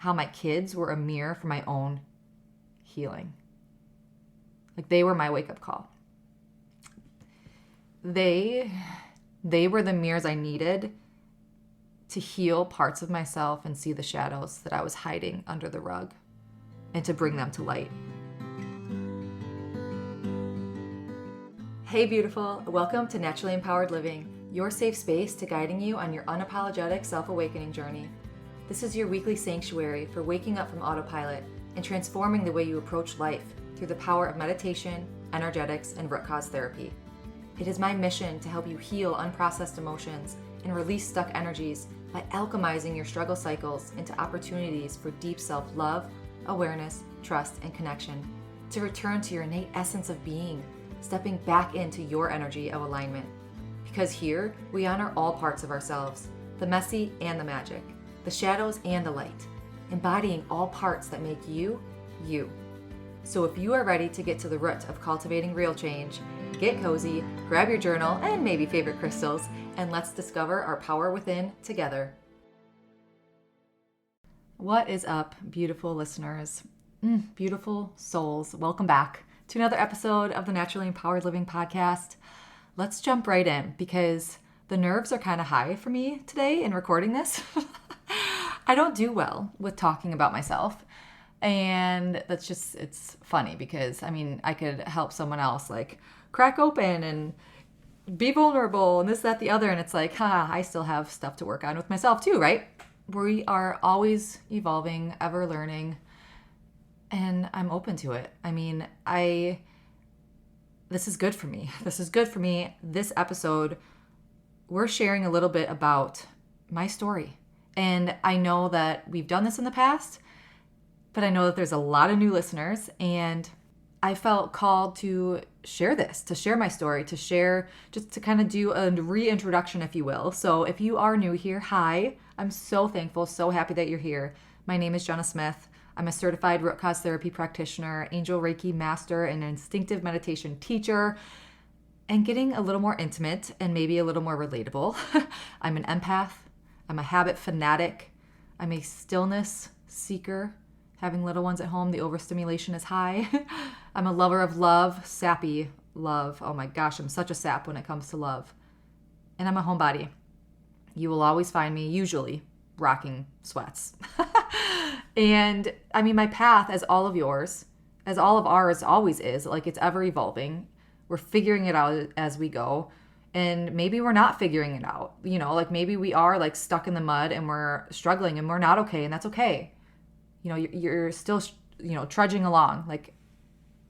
how my kids were a mirror for my own healing. Like they were my wake-up call. They were the mirrors I needed to heal parts of myself and see the shadows that I was hiding under the rug and to bring them to light. Hey beautiful, welcome to Naturally Empowered Living, your safe space to guiding you on your unapologetic self-awakening journey. This is your weekly sanctuary for waking up from autopilot and transforming the way you approach life through the power of meditation, energetics, and root cause therapy. It is my mission to help you heal unprocessed emotions and release stuck energies by alchemizing your struggle cycles into opportunities for deep self-love, awareness, trust, and connection, to return to your innate essence of being, stepping back into your energy of alignment. Because here, we honor all parts of ourselves, the messy and the magic, the shadows and the light, embodying all parts that make you, you. So if you are ready to get to the root of cultivating real change, get cozy, grab your journal and maybe favorite crystals, and let's discover our power within together. What is up, beautiful listeners? Beautiful souls. Welcome back to another episode of the Naturally Empowered Living podcast. Let's jump right in because the nerves are kind of high for me today in recording this. I don't do well with talking about myself. And that's just, it's funny because, I could help someone else like crack open and be vulnerable and this, that, the other. And it's like, I still have stuff to work on with myself too, right? We are always evolving, ever learning. And I'm open to it. This is good for me. This episode, we're sharing a little bit about my story. And I know that we've done this in the past, but I know that there's a lot of new listeners, and I felt called to share this, to share my story, to share, just to kind of do a reintroduction, if you will. So if you are new here, hi, I'm so thankful, so happy that you're here. My name is Jenna Smith. I'm a certified root cause therapy practitioner, angel Reiki master, and instinctive meditation teacher, and getting a little more intimate and maybe a little more relatable. I'm an empath. I'm a habit fanatic. I'm a stillness seeker. Having little ones at home, the overstimulation is high. I'm a lover of love, sappy love. Oh my gosh, I'm such a sap when it comes to love. And I'm a homebody. You will always find me, usually, rocking sweats. And my path, as all of yours, as all of ours always is, like it's ever evolving. We're figuring it out as we go. And maybe we're not figuring it out. Like maybe we are like stuck in the mud and we're struggling and we're not okay. And that's okay. You're still, trudging along, like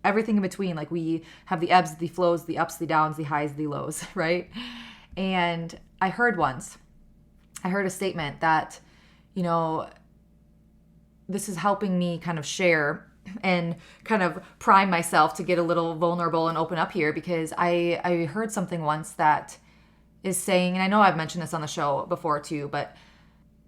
everything in between. Like we have the ebbs, the flows, the ups, the downs, the highs, the lows, right? And I heard a statement that, this is helping me kind of share and kind of prime myself to get a little vulnerable and open up here, because I heard something once that is saying, and I know I've mentioned this on the show before too, but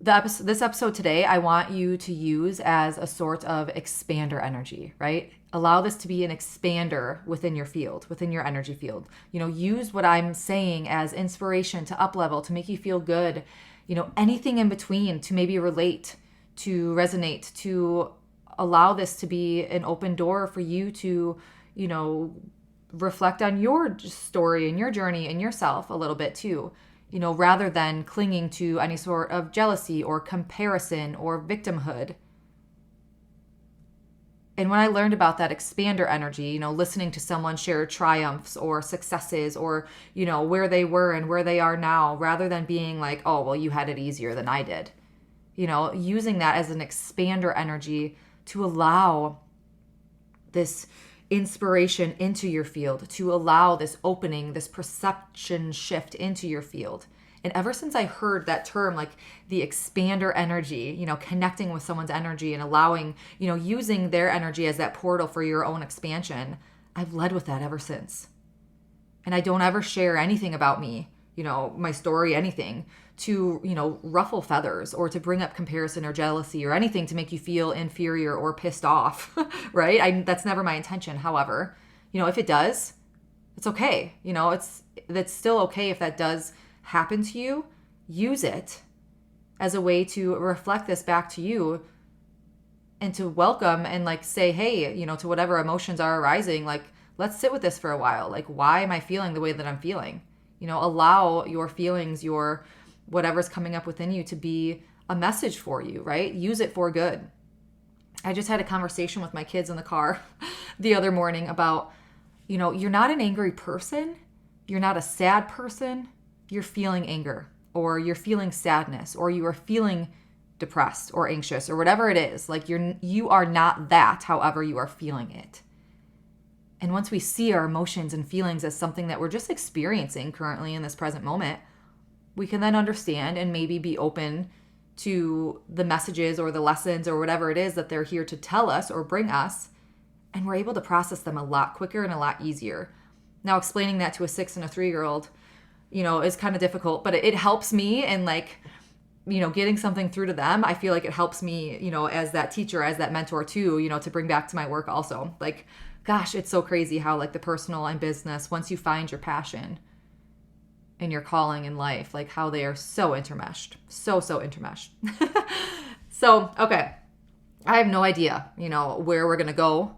this episode today, I want you to use as a sort of expander energy, right? Allow this to be an expander within your field, within your energy field. Use what I'm saying as inspiration to up level, to make you feel good, anything in between, to maybe relate, to resonate, to allow this to be an open door for you to, reflect on your story and your journey and yourself a little bit too. Rather than clinging to any sort of jealousy or comparison or victimhood. And when I learned about that expander energy, listening to someone share triumphs or successes or, where they were and where they are now, rather than being like, oh, well, you had it easier than I did. Using that as an expander energy to allow this inspiration into your field, to allow this opening, this perception shift into your field. And ever since I heard that term, like the expander energy, connecting with someone's energy and allowing, using their energy as that portal for your own expansion, I've led with that ever since. And I don't ever share anything about me, my story, anything to, ruffle feathers or to bring up comparison or jealousy or anything to make you feel inferior or pissed off, right? That's never my intention. However, if it does, it's okay. That's still okay if that does happen to you. Use it as a way to reflect this back to you and to welcome and like say, hey, to whatever emotions are arising, like, let's sit with this for a while. Like, why am I feeling the way that I'm feeling? Allow your feelings, your whatever's coming up within you to be a message for you, right? Use it for good. I just had a conversation with my kids in the car the other morning about, you're not an angry person. You're not a sad person. You're feeling anger, or you're feeling sadness, or you are feeling depressed or anxious, or whatever it is. Like, you are not that, however you are feeling it. And once we see our emotions and feelings as something that we're just experiencing currently in this present moment, we can then understand and maybe be open to the messages or the lessons or whatever it is that they're here to tell us or bring us. And we're able to process them a lot quicker and a lot easier. Now, explaining that to a 6 and a 3-year-old, is kind of difficult, but it helps me. And like, getting something through to them, I feel like it helps me, as that teacher, as that mentor too, to bring back to my work also. Like, gosh, it's so crazy how like the personal and business, once you find your passion and your calling in life, like how they are so intermeshed, so intermeshed. So, okay. I have no idea, where we're going to go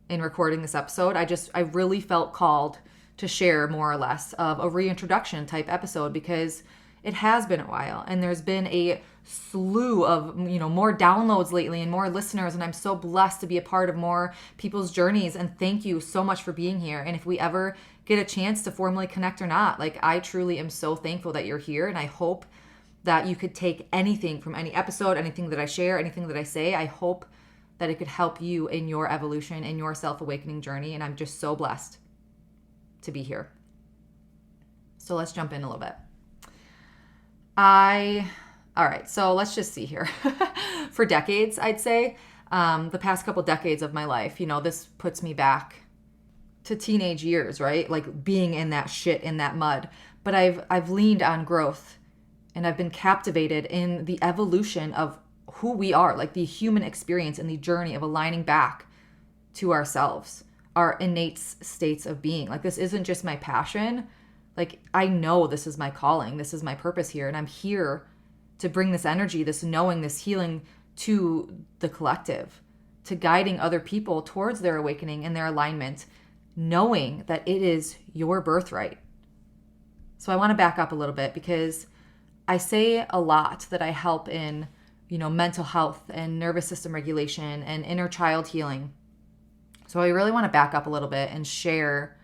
in recording this episode. I really felt called to share more or less of a reintroduction type episode, because it has been a while and there's been a slew of, more downloads lately and more listeners. And I'm so blessed to be a part of more people's journeys. And thank you so much for being here. And if we ever get a chance to formally connect or not, like, I truly am so thankful that you're here. And I hope that you could take anything from any episode, anything that I share, anything that I say. I hope that it could help you in your evolution, in your self-awakening journey. And I'm just so blessed to be here. So let's jump in a little bit. All right, so let's just see here. For decades, I'd say, the past couple decades of my life, this puts me back to teenage years, right? Like being in that shit, in that mud. But I've leaned on growth, and I've been captivated in the evolution of who we are, like the human experience and the journey of aligning back to ourselves, our innate states of being. Like, this isn't just my passion. Like, I know this is my calling. This is my purpose here. And I'm here to bring this energy, this knowing, this healing to the collective, to guiding other people towards their awakening and their alignment, knowing that it is your birthright. So I want to back up a little bit, because I say a lot that I help in, mental health and nervous system regulation and inner child healing. So I really want to back up a little bit and share,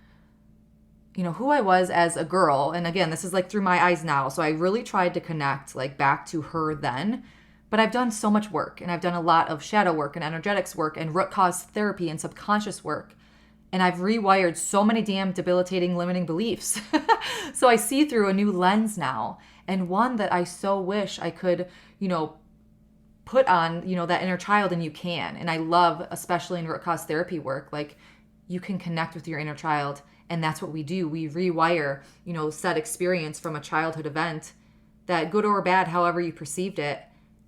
who I was as a girl. And again, this is like through my eyes now. So I really tried to connect like back to her then. But I've done so much work, and I've done a lot of shadow work and energetics work and root cause therapy and subconscious work. And I've rewired so many damn debilitating limiting beliefs. So I see through a new lens now, and one that I so wish I could, put on, that inner child, and you can. And I love, especially in root cause therapy work, like, you can connect with your inner child. And that's what we do. We rewire, said experience from a childhood event, that good or bad, however you perceived it,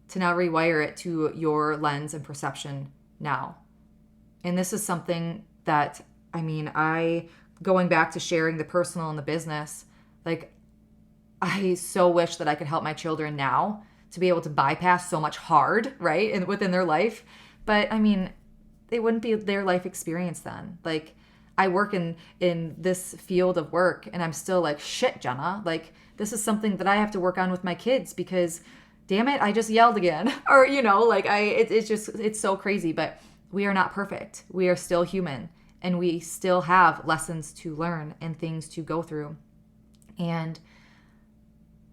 to now rewire it to your lens and perception now. And this is something that, going back to sharing the personal and the business, like, I so wish that I could help my children now to be able to bypass so much hard, right, and within their life. But they wouldn't be their life experience then. Like, I work in this field of work, and I'm still like, shit, Jenna, like, this is something that I have to work on with my kids, because damn it, I just yelled again. Or, it's so crazy. But we are not perfect. We are still human, and we still have lessons to learn and things to go through. And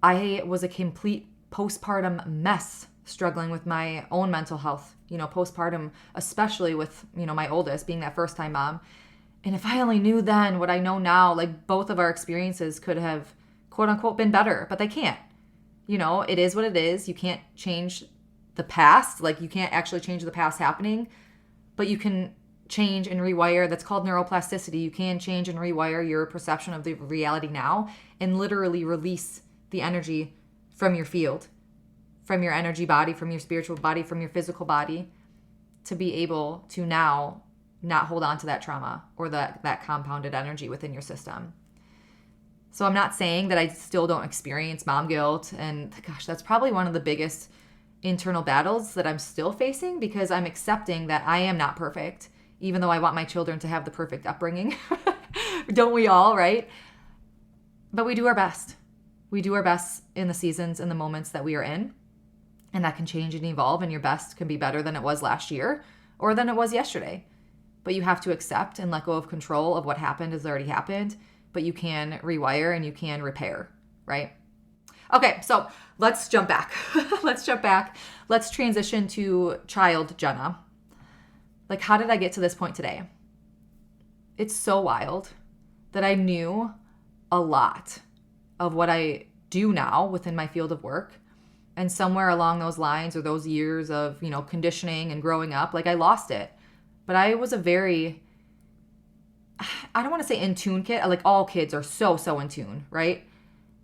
I was a complete postpartum mess, struggling with my own mental health, postpartum, especially with, my oldest being that first-time mom. And if I only knew then what I know now, like, both of our experiences could have, quote unquote, been better, but they can't. It is what it is. You can't change the past. Like, you can't actually change the past happening, but you can change and rewire. That's called neuroplasticity. You can change and rewire your perception of the reality now, and literally release the energy from your field, from your energy body, from your spiritual body, from your physical body, to be able to now not hold on to that trauma or that compounded energy within your system. So I'm not saying that I still don't experience mom guilt. And gosh, that's probably one of the biggest internal battles that I'm still facing because I'm accepting that I am not perfect, even though I want my children to have the perfect upbringing. Don't we all, right? But we do our best. We do our best in the seasons and the moments that we are in. And that can change and evolve, and your best can be better than it was last year or than it was yesterday. But you have to accept and let go of control of what happened has already happened, but you can rewire and you can repair, right? Okay, so let's jump back. Let's transition to child Jenna. Like, how did I get to this point today? It's so wild that I knew a lot of what I do now within my field of work. And somewhere along those lines, or those years of, conditioning and growing up, like, I lost it. But I was a very, I don't want to say in tune kid. Like, all kids are so in tune, right?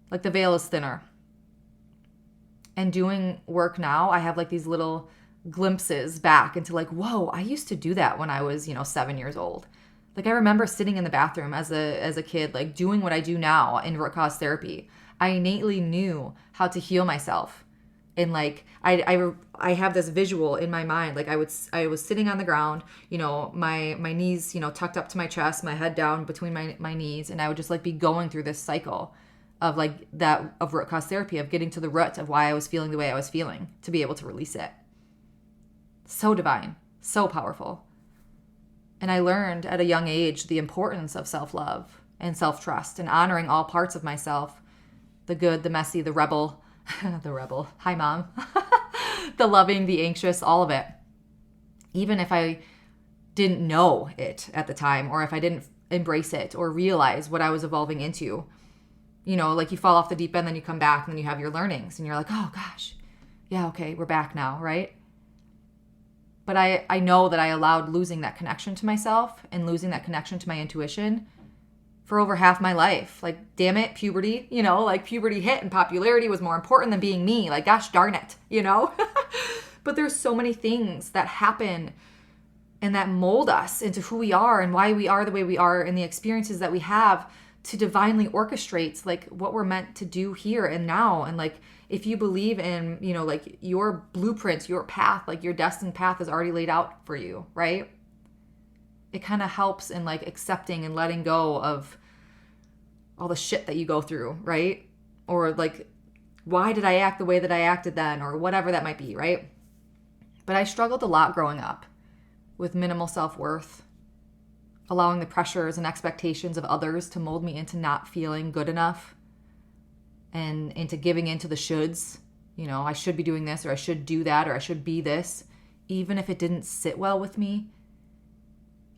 Like, the veil is thinner. And doing work now, I have like these little glimpses back into like, whoa, I used to do that when I was, 7 years old. Like, I remember sitting in the bathroom as a kid, like doing what I do now in root cause therapy. I innately knew how to heal myself. And like, I have this visual in my mind. Like, I was sitting on the ground, my knees, tucked up to my chest, my head down between my knees. And I would just like be going through this cycle of like that of root cause therapy, of getting to the root of why I was feeling the way I was feeling to be able to release it. So divine, so powerful. And I learned at a young age the importance of self-love and self-trust and honoring all parts of myself, the good, the messy, the rebel, hi mom, the loving, the anxious, all of it. Even if I didn't know it at the time, or if I didn't embrace it or realize what I was evolving into. Like, you fall off the deep end, then you come back, and then you have your learnings, and you're like, oh gosh, yeah, okay, we're back now, right? But I know that I allowed losing that connection to myself and losing that connection to my intuition for over half my life. Like, damn it, puberty, like puberty hit and popularity was more important than being me. Like, gosh darn it, But there's so many things that happen and that mold us into who we are and why we are the way we are and the experiences that we have to divinely orchestrate like what we're meant to do here and now. And like, if you believe in, like your blueprint, your path, like your destined path is already laid out for you, right? It kind of helps in like accepting and letting go of all the shit that you go through, right? Or like, why did I act the way that I acted then, or whatever that might be, right? But I struggled a lot growing up with minimal self-worth, allowing the pressures and expectations of others to mold me into not feeling good enough and into giving into the shoulds. I should be doing this, or I should do that, or I should be this, even if it didn't sit well with me.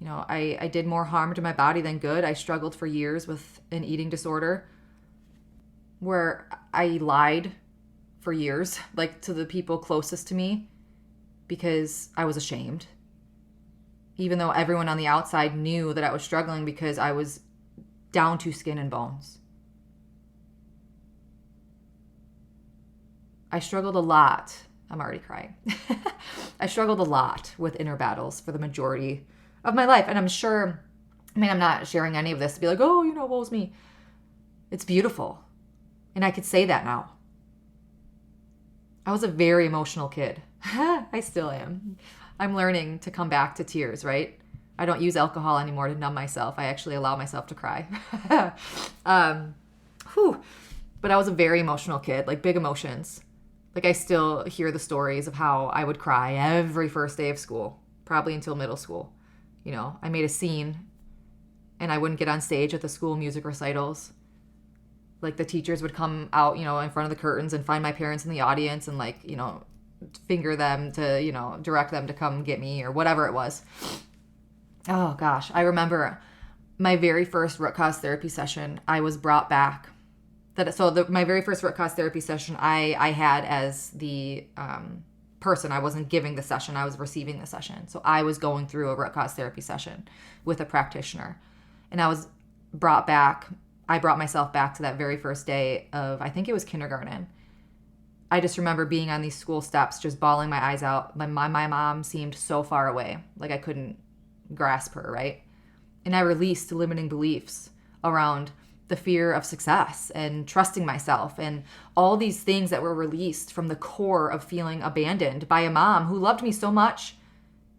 I did more harm to my body than good. I struggled for years with an eating disorder where I lied for years, like to the people closest to me, because I was ashamed. Even though everyone on the outside knew that I was struggling because I was down to skin and bones. I struggled a lot. I'm already crying. I struggled a lot with inner battles for the majority of my life. And I'm sure, I'm not sharing any of this to be like, oh, woe's me. It's beautiful. And I could say that now. I was a very emotional kid. I still am. I'm learning to come back to tears, right? I don't use alcohol anymore to numb myself. I actually allow myself to cry. But I was a very emotional kid, like big emotions. Like, I still hear the stories of how I would cry every first day of school, probably until middle school. I made a scene and I wouldn't get on stage at the school music recitals. Like, the teachers would come out, in front of the curtains and find my parents in the audience and like, finger them to, direct them to come get me or whatever it was. Oh gosh. I remember my very first root cause therapy session, I was brought back. My very first root cause therapy session, I had as the person. I wasn't giving the session, I was receiving the session. So I was going through a root cause therapy session with a practitioner. And I was brought back. I brought myself back to that very first day of, I think it was kindergarten. I just remember being on these school steps, just bawling my eyes out. My mom seemed so far away, like I couldn't grasp her, right? And I released limiting beliefs around the fear of success and trusting myself and all these things that were released from the core of feeling abandoned by a mom who loved me so much.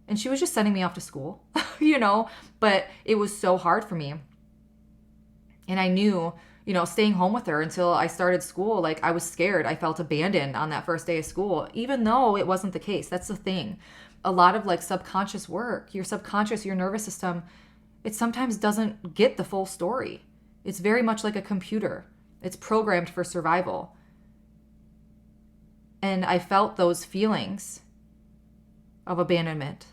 And she was just sending me off to school, but it was so hard for me. And I knew, staying home with her until I started school, like I was scared. I felt abandoned on that first day of school, even though it wasn't the case. That's the thing. A lot of like subconscious work, your subconscious, your nervous system, it sometimes doesn't get the full story. It's very much like a computer. It's programmed for survival. And I felt those feelings of abandonment.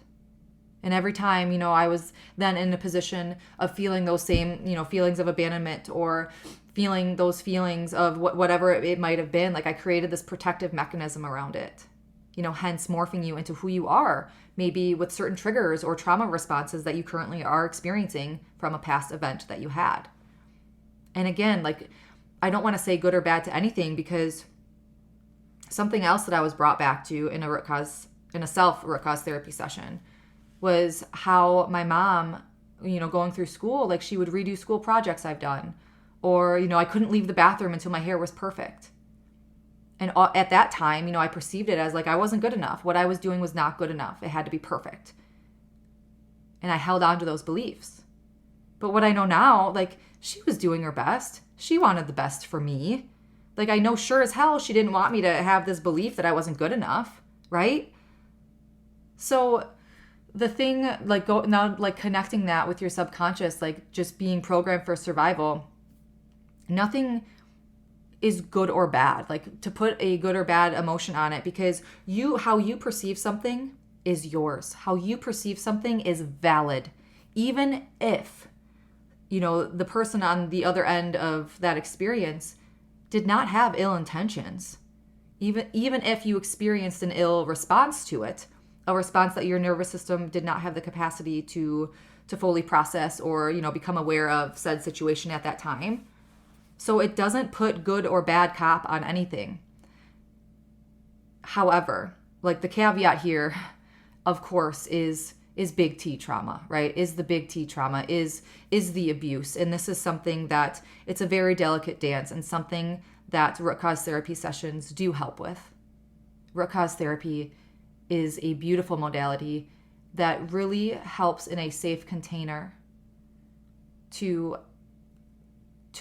And every time, I was then in a position of feeling those same, feelings of abandonment or feeling those feelings of whatever it might have been, like I created this protective mechanism around it, hence morphing you into who you are, maybe with certain triggers or trauma responses that you currently are experiencing from a past event that you had. And again, like, I don't want to say good or bad to anything, because something else that I was brought back to in a self root cause therapy session was how my mom, going through school, like she would redo school projects I've done, or, I couldn't leave the bathroom until my hair was perfect. And at that time, I perceived it as like I wasn't good enough. What I was doing was not good enough. It had to be perfect. And I held on to those beliefs. But what I know now, like, she was doing her best. She wanted the best for me. Like, I know sure as hell she didn't want me to have this belief that I wasn't good enough, right? So the thing, like, connecting that with your subconscious, like just being programmed for survival, nothing is good or bad, like to put a good or bad emotion on it, because how you perceive something is yours. How you perceive something is valid. Even if, the person on the other end of that experience did not have ill intentions. Even if you experienced an ill response to it, a response that your nervous system did not have the capacity to fully process or, become aware of said situation at that time. So it doesn't put good or bad cop on anything. However, like the caveat here, of course, is big T trauma, right? Is the big T trauma, is the abuse. And this is something that it's a very delicate dance and something that root cause therapy sessions do help with. Root cause therapy is a beautiful modality that really helps in a safe container to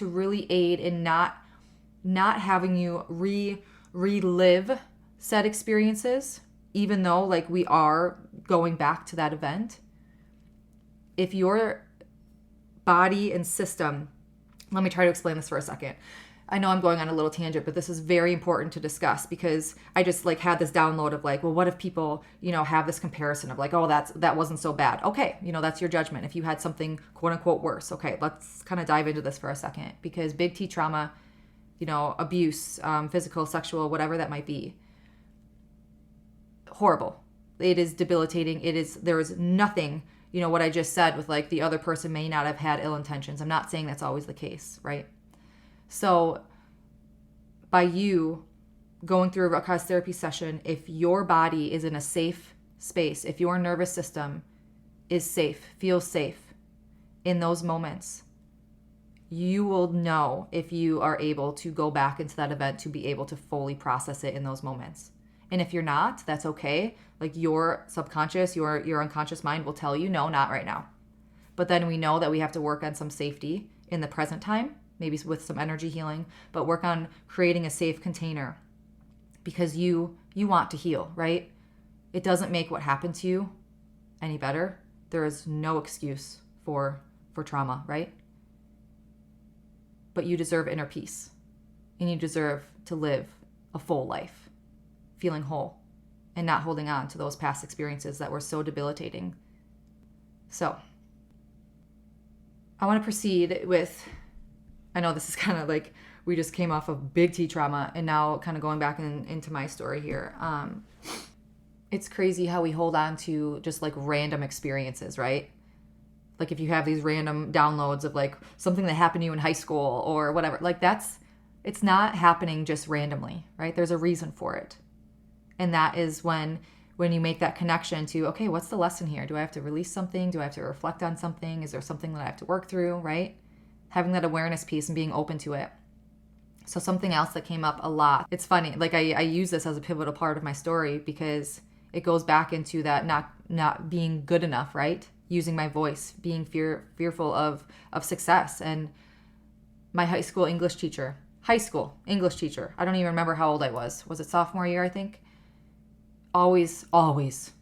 really aid in not having you relive said experiences, even though like we are going back to that event. If your body and system, let me try to explain this for a second. I know I'm going on a little tangent, but this is very important to discuss, because I just like had this download of like, well, what if people, have this comparison of like, oh, that wasn't so bad. Okay. That's your judgment. If you had something quote unquote worse. Okay. Let's kind of dive into this for a second, because big T trauma, abuse, physical, sexual, whatever that might be, horrible. It is debilitating. There is nothing, what I just said with like the other person may not have had ill intentions. I'm not saying that's always the case, right? So by you going through a root cause therapy session, if your body is in a safe space, if your nervous system is safe, feels safe in those moments, you will know if you are able to go back into that event to be able to fully process it in those moments. And if you're not, that's okay. Like your subconscious, your unconscious mind will tell you, no, not right now. But then we know that we have to work on some safety in the present time, maybe with some energy healing, but work on creating a safe container, because you want to heal, right? It doesn't make what happened to you any better. There is no excuse for trauma, right? But you deserve inner peace, and you deserve to live a full life, feeling whole and not holding on to those past experiences that were so debilitating. So I want to proceed with, I know this is kind of like we just came off of big T trauma and now kind of going back into my story here. It's crazy how we hold on to just like random experiences, right? Like if you have these random downloads of like something that happened to you in high school or whatever, like it's not happening just randomly, right? There's a reason for it. And that is when you make that connection to, okay, what's the lesson here? Do I have to release something? Do I have to reflect on something? Is there something that I have to work through, right? having that awareness piece and being open to it. So something else that came up a lot, it's funny, like I use this as a pivotal part of my story because it goes back into that not being good enough, right? Using my voice, being fearful of success. And my high school English teacher, I don't even remember how old I was. Was it sophomore year, I think? Always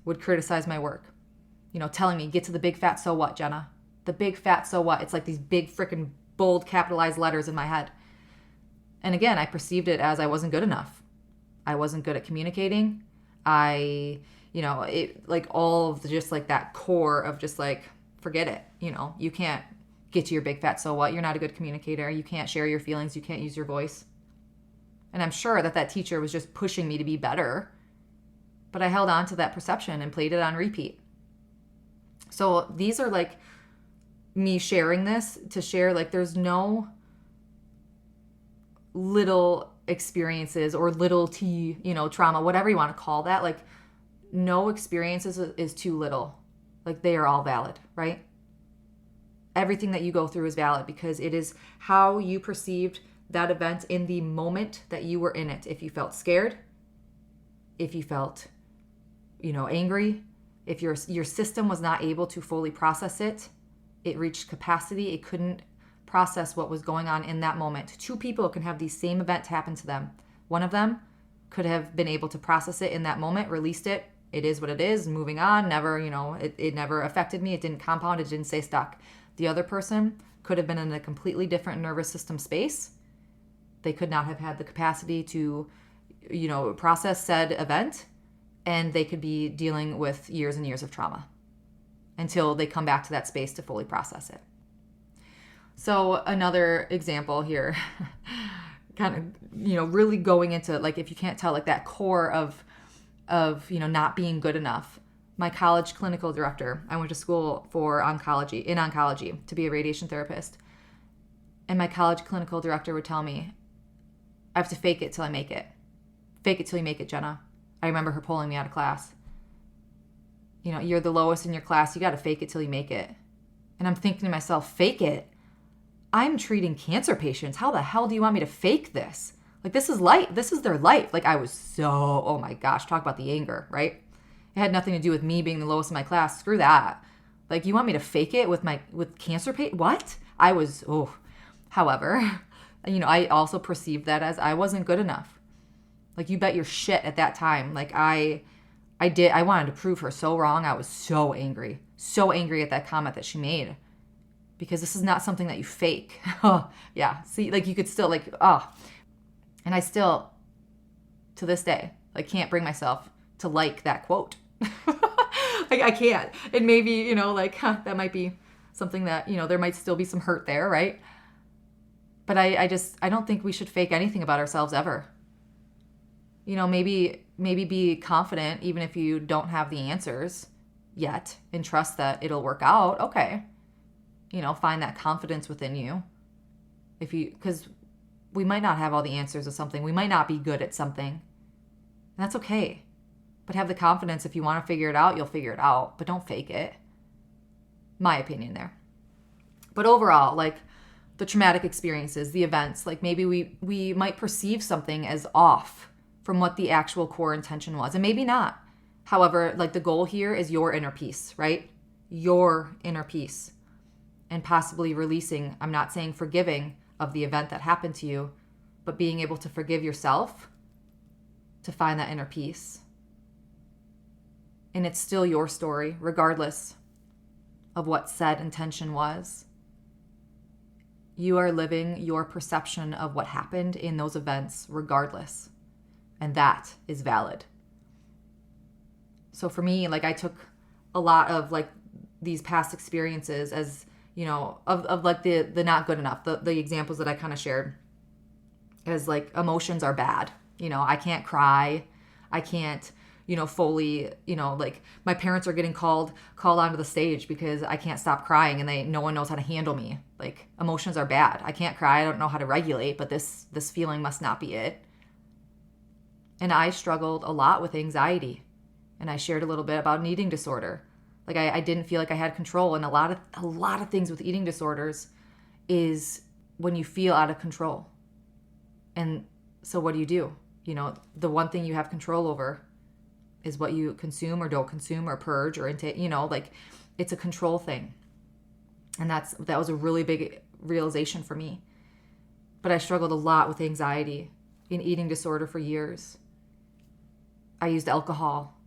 would criticize my work. Telling me, get to the big fat so what, Jenna? The big fat so what? It's like these big freaking bold capitalized letters in my head. And again, I perceived it as I wasn't good enough. I wasn't good at communicating. It like all of the, just like that core of just like, forget it. You can't get to your big fat so what. You're not a good communicator. You can't share your feelings. You can't use your voice. And I'm sure that teacher was just pushing me to be better. But I held on to that perception and played it on repeat. So these are like me sharing this to share, like there's no little experiences or little t, trauma, whatever you want to call that. Like no experience is too little. Like they are all valid, right? Everything that you go through is valid because it is how you perceived that event in the moment that you were in it. If you felt scared, if you felt, angry, if your system was not able to fully process it, it reached capacity, it couldn't process what was going on in that moment. Two people can have the same event happen to them. One of them could have been able to process it in that moment, released it. It is what it is, moving on, never, it never affected me. It didn't compound, it didn't stay stuck. The other person could have been in a completely different nervous system space. They could not have had the capacity to, process said event, and they could be dealing with years and years of trauma until they come back to that space to fully process it. So another example here, kind of, really going into, like, if you can't tell, like that core of, not being good enough. My college clinical director, I went to school for oncology to be a radiation therapist. And my college clinical director would tell me, I have to fake it till I make it. Fake it till you make it, Jenna. I remember her pulling me out of class. You're the lowest in your class. You got to fake it till you make it. And I'm thinking to myself, fake it? I'm treating cancer patients. How the hell do you want me to fake this? Like, this is life. This is their life. Like, I was so, oh my gosh, talk about the anger, right? It had nothing to do with me being the lowest in my class. Screw that. Like, you want me to fake it with cancer patients? What? I was, However, I also perceived that as I wasn't good enough. Like, you bet your shit at that time. Like, I wanted to prove her so wrong. I was so angry at that comment that she made. Because this is not something that you fake. Yeah. See, like, you could still, like, And I still, to this day, like, can't bring myself to like that quote. Like, I can't. And maybe, that might be something that, there might still be some hurt there, right? But I don't think we should fake anything about ourselves ever. Maybe be confident even if you don't have the answers yet and trust that it'll work out. Okay. Find that confidence within you. Because we might not have all the answers to something. We might not be good at something. And that's okay. But have the confidence, if you want to figure it out, you'll figure it out. But don't fake it. My opinion there. But overall, like, the traumatic experiences, the events, like, maybe we might perceive something as off from what the actual core intention was. And maybe not. However, like, the goal here is your inner peace, right? Your inner peace. And possibly releasing, I'm not saying forgiving of the event that happened to you, but being able to forgive yourself to find that inner peace. And it's still your story, regardless of what said intention was. You are living your perception of what happened in those events, regardless. And that is valid. So for me, like, I took a lot of, like, these past experiences as, of like the not good enough, the examples that I kind of shared as, like, emotions are bad. I can't cry. I can't, fully, like, my parents are getting called onto the stage because I can't stop crying and no one knows how to handle me. Like, emotions are bad. I can't cry. I don't know how to regulate, but this feeling must not be it. And I struggled a lot with anxiety. And I shared a little bit about an eating disorder. Like, I didn't feel like I had control. And a lot of things with eating disorders is when you feel out of control. And so what do? The one thing you have control over is what you consume or don't consume or purge or intake, it's a control thing. And that was a really big realization for me. But I struggled a lot with anxiety and eating disorder for years. I used alcohol.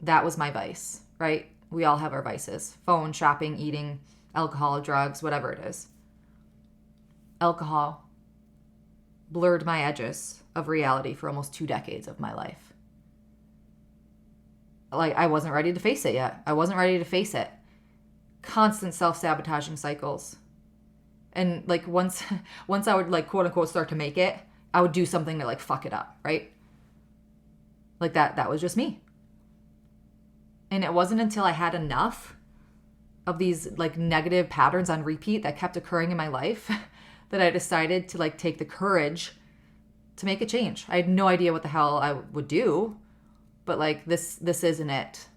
That was my vice, right? We all have our vices. Phone, shopping, eating, alcohol, drugs, whatever it is. Alcohol blurred my edges of reality for almost 2 decades of my life. I wasn't ready to face it yet. I wasn't ready to face it. Constant self-sabotaging cycles. And once I would quote unquote start to make it, I would do something to fuck it up, right? That was just me. And it wasn't until I had enough of these negative patterns on repeat that kept occurring in my life that I decided to take the courage to make a change. I had no idea what the hell I would do, but this isn't it.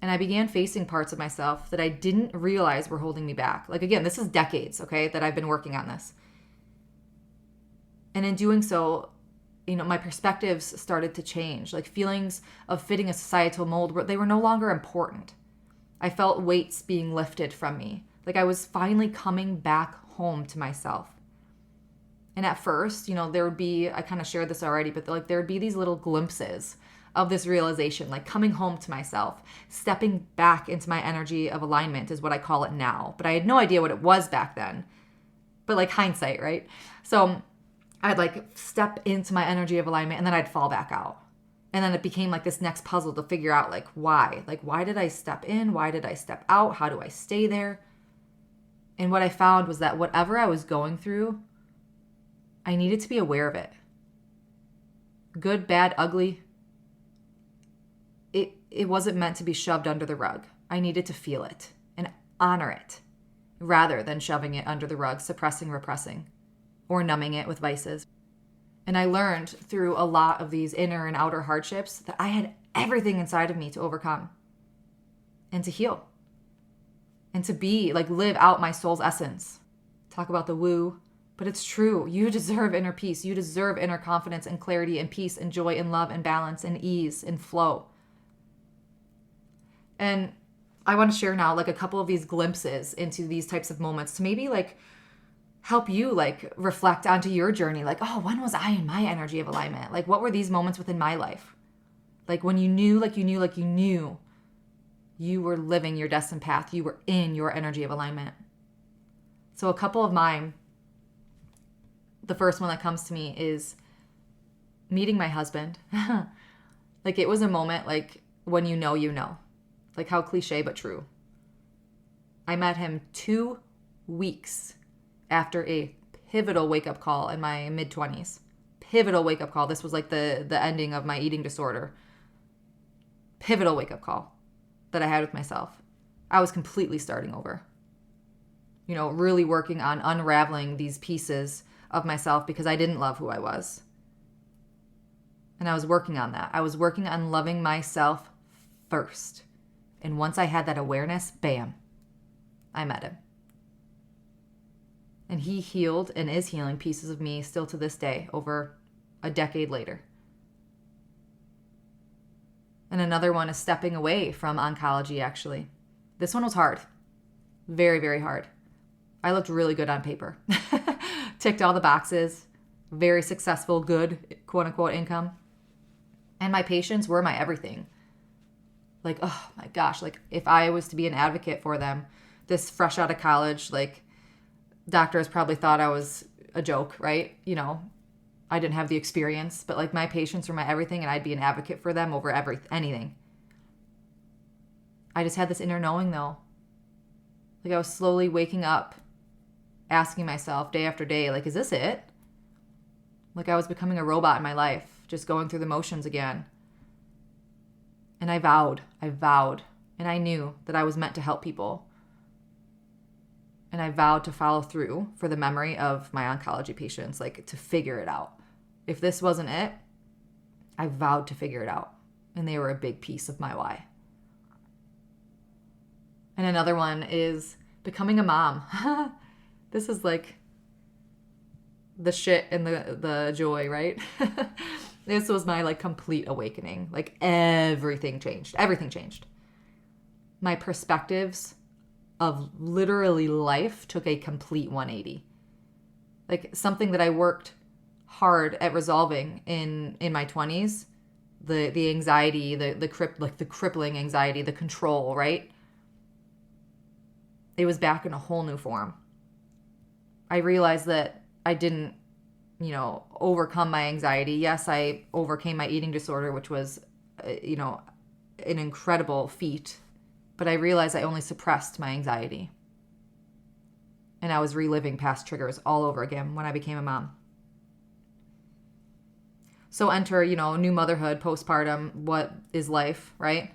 And I began facing parts of myself that I didn't realize were holding me back. Again, this is decades, okay, that I've been working on this. And in doing so, my perspectives started to change. Feelings of fitting a societal mold, they were no longer important. I felt weights being lifted from me. I was finally coming back home to myself. And at first, there would be, I kind of shared this already, but there would be these little glimpses of this realization, coming home to myself, stepping back into my energy of alignment is what I call it now. But I had no idea what it was back then. But hindsight, right? So I'd step into my energy of alignment and then I'd fall back out. And then it became this next puzzle to figure out why. Why did I step in? Why did I step out? How do I stay there? And what I found was that whatever I was going through, I needed to be aware of it. Good, bad, ugly. It wasn't meant to be shoved under the rug. I needed to feel it and honor it rather than shoving it under the rug, suppressing, repressing, or numbing it with vices. And I learned through a lot of these inner and outer hardships that I had everything inside of me to overcome and to heal and to be, live out my soul's essence. Talk about the woo, but it's true. You deserve inner peace. You deserve inner confidence and clarity and peace and joy and love and balance and ease and flow. And I want to share now a couple of these glimpses into these types of moments to maybe help you reflect onto your journey. When was I in my energy of alignment? What were these moments within my life? When you knew, you knew you were living your destined path. You were in your energy of alignment. So a couple of mine, the first one that comes to me is meeting my husband. It was a moment when you know. How cliche, but true. I met him 2 weeks after a pivotal wake-up call in my mid-20s. Pivotal wake-up call. This was the ending of my eating disorder. Pivotal wake-up call that I had with myself. I was completely starting over. Really working on unraveling these pieces of myself because I didn't love who I was. And I was working on that. I was working on loving myself first. And once I had that awareness, bam, I met him. And he healed and is healing pieces of me still to this day, over a decade later. And another one is stepping away from oncology, actually. This one was hard. Very, very hard. I looked really good on paper. Ticked all the boxes. Very successful, good, quote unquote, income. And my patients were my everything. Oh my gosh, if I was to be an advocate for them, this fresh out of college, doctors probably thought I was a joke, right? I didn't have the experience, but my patients were my everything and I'd be an advocate for them over anything. I just had this inner knowing though. I was slowly waking up, asking myself day after day, is this it? I was becoming a robot in my life, just going through the motions again. And I vowed, and I knew that I was meant to help people. And I vowed to follow through for the memory of my oncology patients, to figure it out. If this wasn't it, I vowed to figure it out. And they were a big piece of my why. And another one is becoming a mom. This is like the shit and the joy, right? This was my like complete awakening. Like everything changed. Everything changed. My perspectives of literally life took a complete 180. Like something that I worked hard at resolving in my 20s, the anxiety, the crippling anxiety, the control, right? It was back in a whole new form. I realized that I didn't, overcome my anxiety. Yes, I overcame my eating disorder, which was, an incredible feat. But I realized I only suppressed my anxiety. And I was reliving past triggers all over again when I became a mom. So enter, new motherhood, postpartum, what is life, right?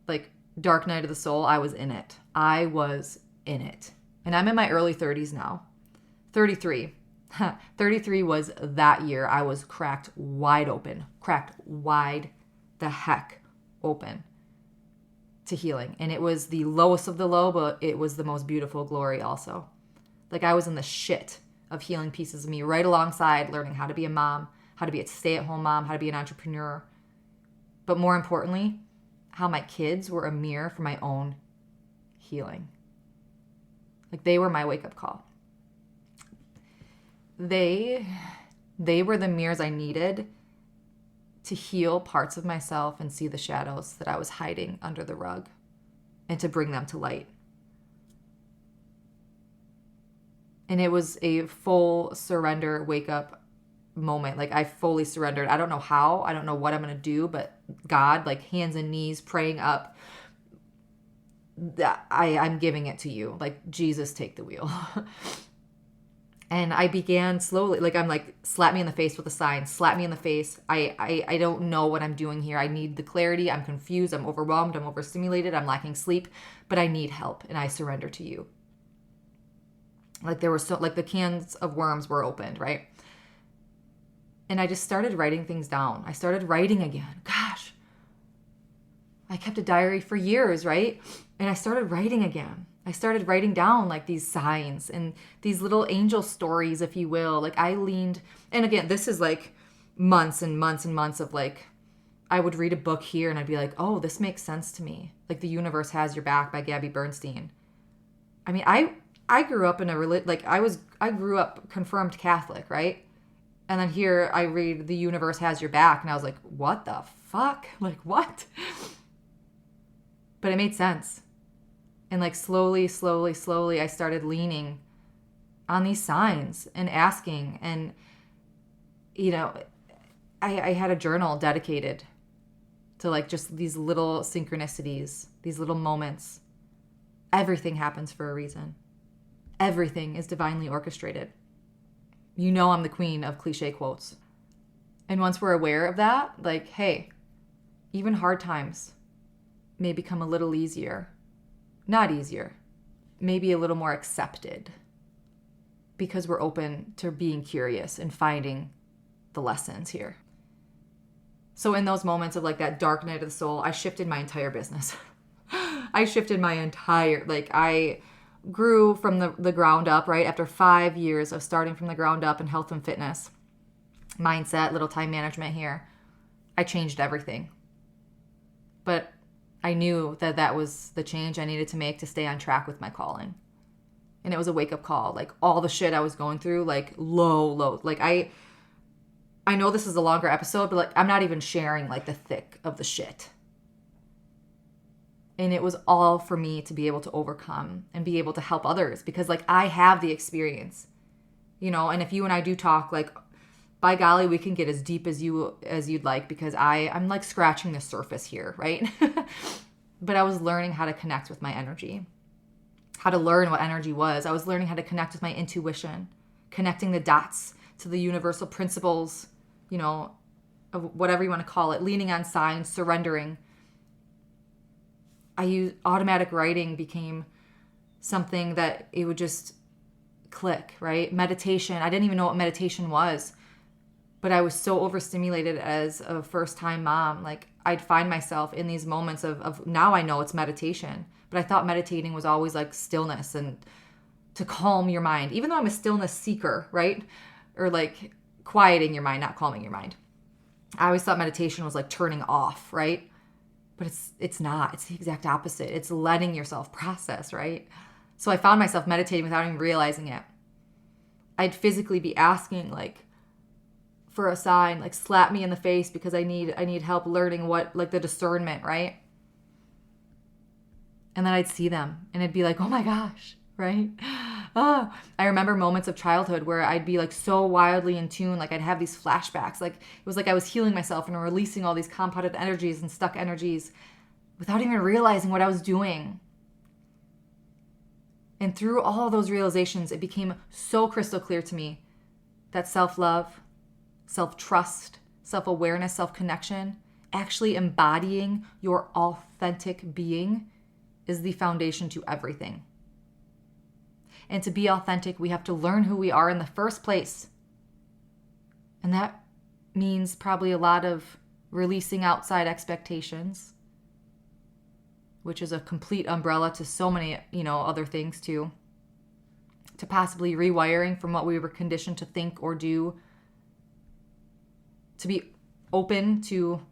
Like dark night of the soul, I was in it. I was in it. And I'm in my early 30s now. 33. 33 was that year. I was cracked wide the heck open to healing. And it was the lowest of the low, but it was the most beautiful glory also. Like I was in the shit of healing pieces of me right alongside learning how to be a mom, how to be a stay-at-home mom, how to be an entrepreneur. But more importantly, how my kids were a mirror for my own healing. Like they were my wake-up call. They were the mirrors I needed to heal parts of myself and see the shadows that I was hiding under the rug and to bring them to light. And it was a full surrender wake-up moment. Like I fully surrendered. I don't know how. I don't know what I'm going to do, but God, like hands and knees, praying up, that I'm giving it to you. Like Jesus, take the wheel. And I began slowly, like I'm like, slap me in the face with a sign, slap me in the face. I don't know what I'm doing here. I need the clarity. I'm confused. I'm overwhelmed. I'm overstimulated. I'm lacking sleep, but I need help and I surrender to you. Like there were like the cans of worms were opened, right? And I just started writing things down. I started writing again. Gosh, I kept a diary for years, right? And I started writing again. I started writing down like these signs and these little angel stories, if you will. Like I leaned, and again, this is like months and months and months of like, I would read a book here and I'd be like, oh, this makes sense to me. Like The Universe Has Your Back by Gabby Bernstein. I mean, I grew up in I grew up confirmed Catholic, right? And then here I read The Universe Has Your Back and I was like, what the fuck? Like what? But it made sense. And like slowly, I started leaning on these signs and asking. And, I had a journal dedicated to like just these little synchronicities, these little moments. Everything happens for a reason. Everything is divinely orchestrated. I'm the queen of cliche quotes. And once we're aware of that, like, hey, even hard times may become a little easier. Not easier, maybe a little more accepted because we're open to being curious and finding the lessons here. So in those moments of like that dark night of the soul, I shifted my entire business. I grew from the ground up, right? After 5 years of starting from the ground up in health and fitness, mindset, little time management here, I changed everything. But I knew that was the change I needed to make to stay on track with my calling. And it was a wake-up call. Like all the shit I was going through, like low. Like I know this is a longer episode, but like I'm not even sharing like the thick of the shit. And it was all for me to be able to overcome and be able to help others because like I have the experience, and if you and I do talk, like by golly, we can get as deep as you'd like because I'm like scratching the surface here, right? But I was learning how to connect with my energy, how to learn what energy was. I was learning how to connect with my intuition, connecting the dots to the universal principles, of whatever you want to call it, leaning on signs, surrendering. Automatic writing became something that it would just click, right? Meditation. I didn't even know what meditation was. But I was so overstimulated as a first-time mom. Like I'd find myself in these moments of now I know it's meditation. But I thought meditating was always like stillness and to calm your mind, even though I'm a stillness seeker, right? Or like quieting your mind, not calming your mind. I always thought meditation was like turning off, right? But it's not. It's the exact opposite. It's letting yourself process, right? So I found myself meditating without even realizing it. I'd physically be asking like for a sign, like slap me in the face because I need help learning what, like the discernment, right? And then I'd see them and it'd be like, oh my gosh, right? Oh, I remember moments of childhood where I'd be like so wildly in tune, like I'd have these flashbacks. Like it was like I was healing myself and releasing all these compounded energies and stuck energies without even realizing what I was doing. And through all those realizations, it became so crystal clear to me that self-love, self-trust, self-awareness, self-connection, actually embodying your authentic being is the foundation to everything. And to be authentic, we have to learn who we are in the first place. And that means probably a lot of releasing outside expectations, which is a complete umbrella to so many, other things too. To possibly rewiring from what we were conditioned to think or do, to be open to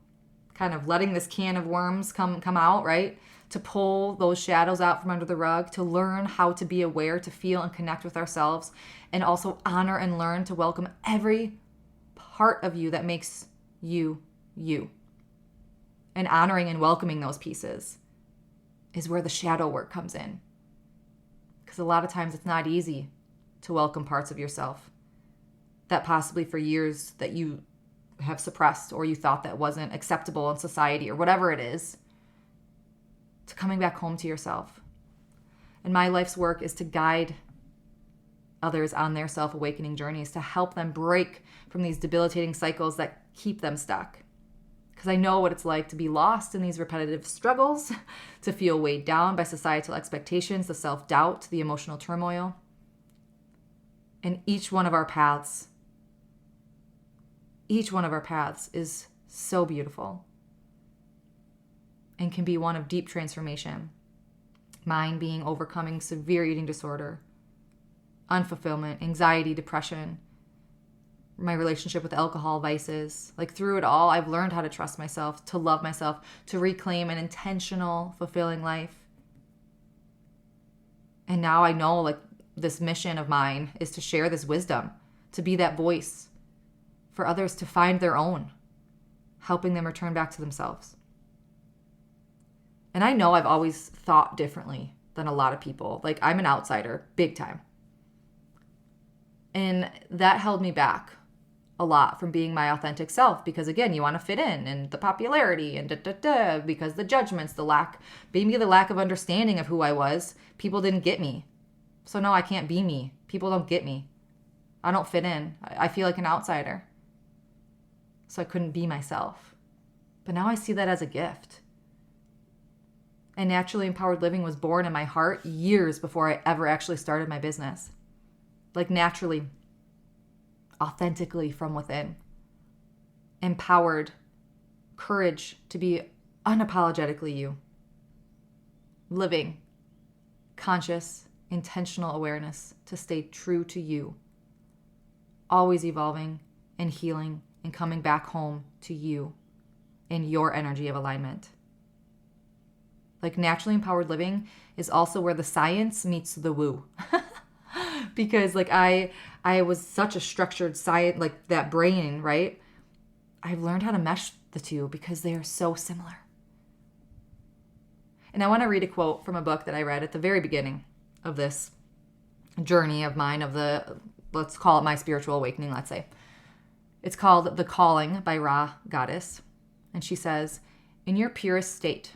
kind of letting this can of worms come out, right? To pull those shadows out from under the rug, to learn how to be aware, to feel and connect with ourselves, and also honor and learn to welcome every part of you that makes you, you. And honoring and welcoming those pieces is where the shadow work comes in. Because a lot of times it's not easy to welcome parts of yourself that possibly for years that you have suppressed or you thought that wasn't acceptable in society or whatever it is, to coming back home to yourself. And my life's work is to guide others on their self-awakening journeys, to help them break from these debilitating cycles that keep them stuck. Because I know what it's like to be lost in these repetitive struggles, to feel weighed down by societal expectations, the self-doubt, the emotional turmoil. And each one of our paths is so beautiful and can be one of deep transformation. Mine being overcoming severe eating disorder, unfulfillment, anxiety, depression, my relationship with alcohol, vices. Like through it all, I've learned how to trust myself, to love myself, to reclaim an intentional, fulfilling life. And now I know like this mission of mine is to share this wisdom, to be that voice for others to find their own, helping them return back to themselves. And I know I've always thought differently than a lot of people. Like I'm an outsider, big time. And that held me back a lot from being my authentic self because again, you want to fit in and the popularity and because the judgments, the lack of understanding of who I was, people didn't get me. So no, I can't be me. People don't get me. I don't fit in. I feel like an outsider. So I couldn't be myself. But now I see that as a gift. And naturally empowered living was born in my heart years before I ever actually started my business. Like naturally, authentically from within. Empowered, courage to be unapologetically you. Living, conscious, intentional awareness to stay true to you. Always evolving and healing and coming back home to you in your energy of alignment. Like naturally empowered living is also where the science meets the woo. Because like I was such a structured science, like that brain, right? I've learned how to mesh the two because they are so similar. And I want to read a quote from a book that I read at the very beginning of this journey of mine of the, let's call it my spiritual awakening, let's say. It's called The Calling by Ra Goddess. And she says, in your purest state,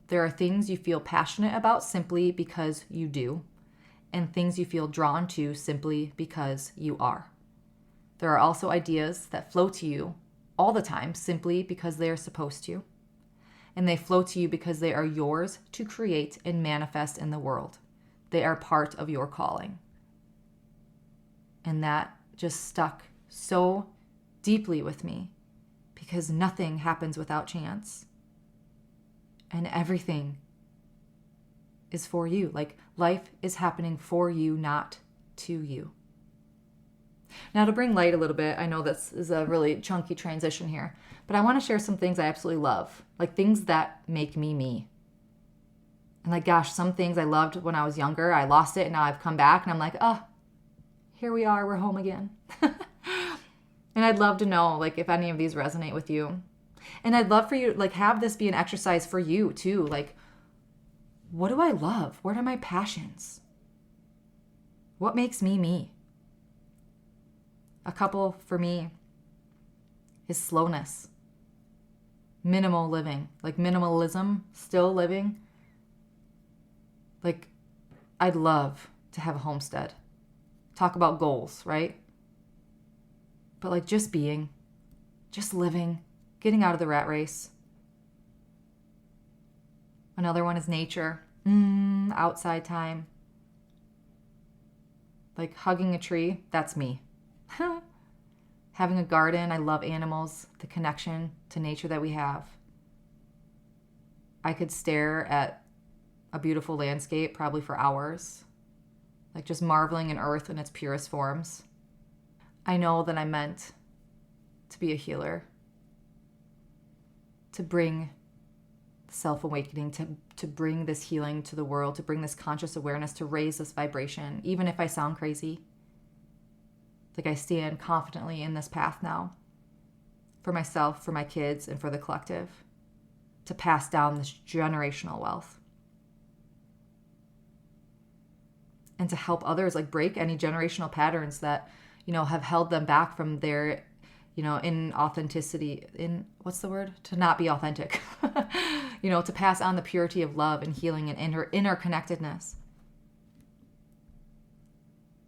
there are things you feel passionate about simply because you do, and things you feel drawn to simply because you are. There are also ideas that flow to you all the time simply because they are supposed to, and they flow to you because they are yours to create and manifest in the world. They are part of your calling. And that just stuck so deeply with me because nothing happens without chance. And everything is for you. Like life is happening for you, not to you. Now, to bring light a little bit, I know this is a really chunky transition here, but I want to share some things I absolutely love, like things that make me me. And like, gosh, some things I loved when I was younger, I lost it and now I've come back and I'm like, oh, here we are, we're home again. And I'd love to know like if any of these resonate with you. And I'd love for you to like have this be an exercise for you too. Like, what do I love? What are my passions? What makes me me? A couple for me is slowness, minimal living, like minimalism, still living. Like, I'd love to have a homestead. Talk about goals, right? But like just being, just living, getting out of the rat race. Another one is nature, outside time. Like hugging a tree, that's me. Having a garden, I love animals, the connection to nature that we have. I could stare at a beautiful landscape probably for hours, like just marveling in earth in its purest forms. I know that I'm meant to be a healer, to bring self-awakening, to bring this healing to the world, to bring this conscious awareness, to raise this vibration, even if I sound crazy. Like I stand confidently in this path now for myself, for my kids, and for the collective, to pass down this generational wealth. And to help others like break any generational patterns that, have held them back from their, inauthenticity, what's the word? To not be authentic, to pass on the purity of love and healing and interconnectedness.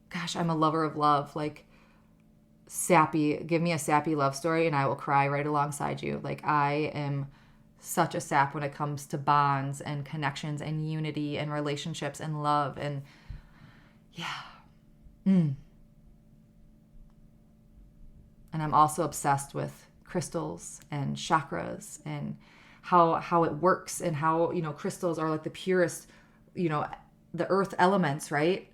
Gosh, I'm a lover of love. Like sappy, give me a sappy love story and I will cry right alongside you. Like I am such a sap when it comes to bonds and connections and unity and relationships and love and And I'm also obsessed with crystals and chakras and how it works and how, crystals are like the purest, the earth elements, right?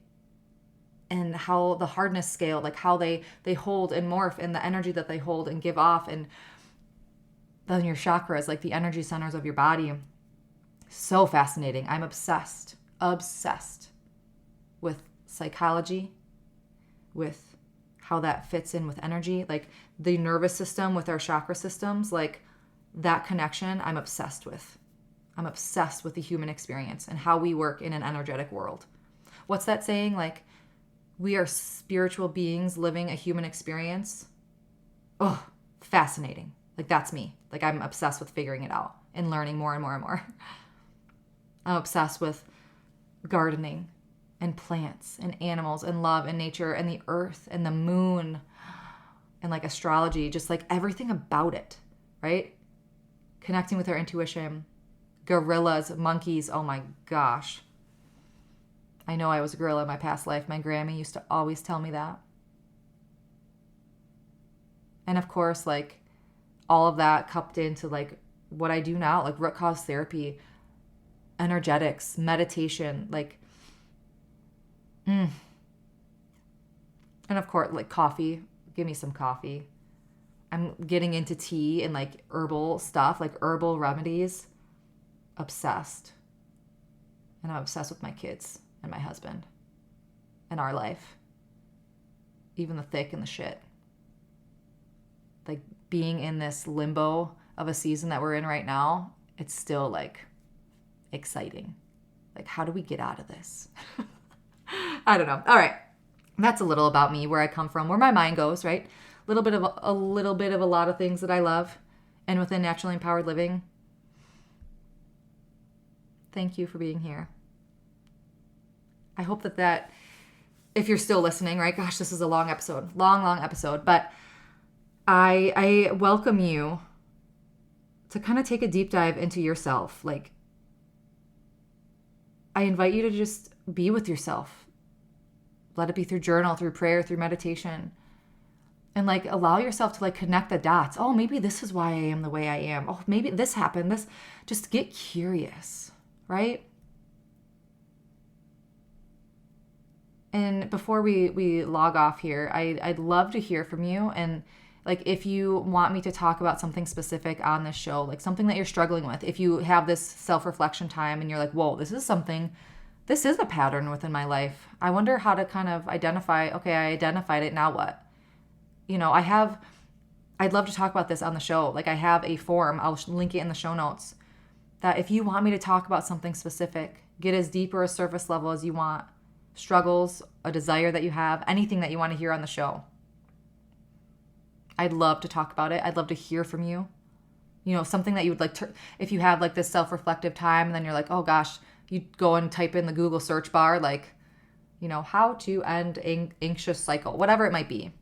And how the hardness scale, like how they hold and morph and the energy that they hold and give off. And then your chakras, like the energy centers of your body. So fascinating. I'm obsessed with psychology, with how that fits in with energy, like the nervous system with our chakra systems, like that connection I'm obsessed with. I'm obsessed with the human experience and how we work in an energetic world. What's that saying? Like, we are spiritual beings living a human experience. Oh, fascinating. Like, that's me. Like, I'm obsessed with figuring it out and learning more and more and more. I'm obsessed with gardening and plants and animals and love and nature and the earth and the moon and like astrology, just like everything about it, right? Connecting with our intuition, gorillas, monkeys. Oh my gosh. I know I was a gorilla in my past life. My Grammy used to always tell me that. And of course, like all of that cupped into like what I do now, like root cause therapy, energetics, meditation, like and of course, like coffee. Give me some coffee. I'm getting into tea and like herbal stuff, like herbal remedies. Obsessed. And I'm obsessed with my kids and my husband and our life. Even the thick and the shit. Like being in this limbo of a season that we're in right now, it's still like exciting. Like, how do we get out of this? I don't know. All right. That's a little about me, where I come from, where my mind goes, right? A little bit of a lot of things that I love. And within Naturally Empowered Living, thank you for being here. I hope that if you're still listening, right? Gosh, this is a long episode, long episode, but I welcome you to kind of take a deep dive into yourself. Like, I invite you to just be with yourself. Let it be through journal, through prayer, through meditation. And like allow yourself to like connect the dots. Oh, maybe this is why I am the way I am. Oh, maybe this happened. Just get curious, right? And before we log off here, I'd love to hear from you. And like, if you want me to talk about something specific on this show, like something that you're struggling with, if you have this self-reflection time and you're like, whoa, this is a pattern within my life. I wonder how to kind of identify, okay, I identified it, now what? I'd love to talk about this on the show. Like, I have a form, I'll link it in the show notes, that if you want me to talk about something specific, get as deep or a surface level as you want, struggles, a desire that you have, anything that you want to hear on the show, I'd love to talk about it. I'd love to hear from you. Something that you would like to, if you have like this self-reflective time and then you're like, oh gosh, you go and type in the Google search bar, like, how to end anxious cycle, whatever it might be.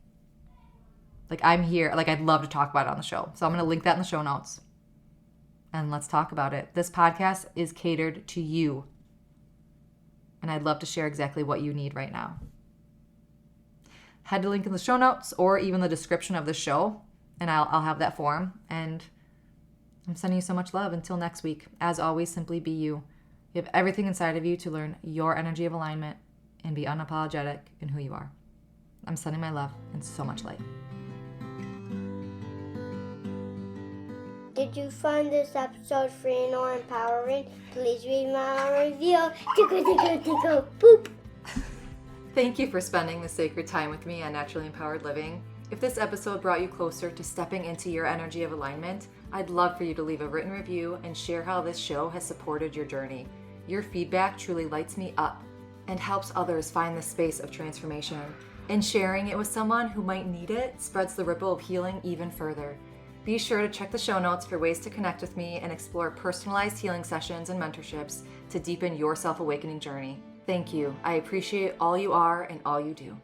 Like, I'm here. Like, I'd love to talk about it on the show. So I'm going to link that in the show notes. And let's talk about it. This podcast is catered to you. And I'd love to share exactly what you need right now. Head to the link in the show notes or even the description of the show, and I'll have that form. And I'm sending you so much love. Until next week, as always, simply be you. You have everything inside of you to learn your energy of alignment and be unapologetic in who you are. I'm sending my love and so much light. Did you find this episode free or empowering? Please read my review. Tickle, boop. Thank you for spending the sacred time with me on Naturally Empowered Living. If this episode brought you closer to stepping into your energy of alignment, I'd love for you to leave a written review and share how this show has supported your journey. Your feedback truly lights me up and helps others find the space of transformation. And sharing it with someone who might need it spreads the ripple of healing even further. Be sure to check the show notes for ways to connect with me and explore personalized healing sessions and mentorships to deepen your self-awakening journey. Thank you. I appreciate all you are and all you do.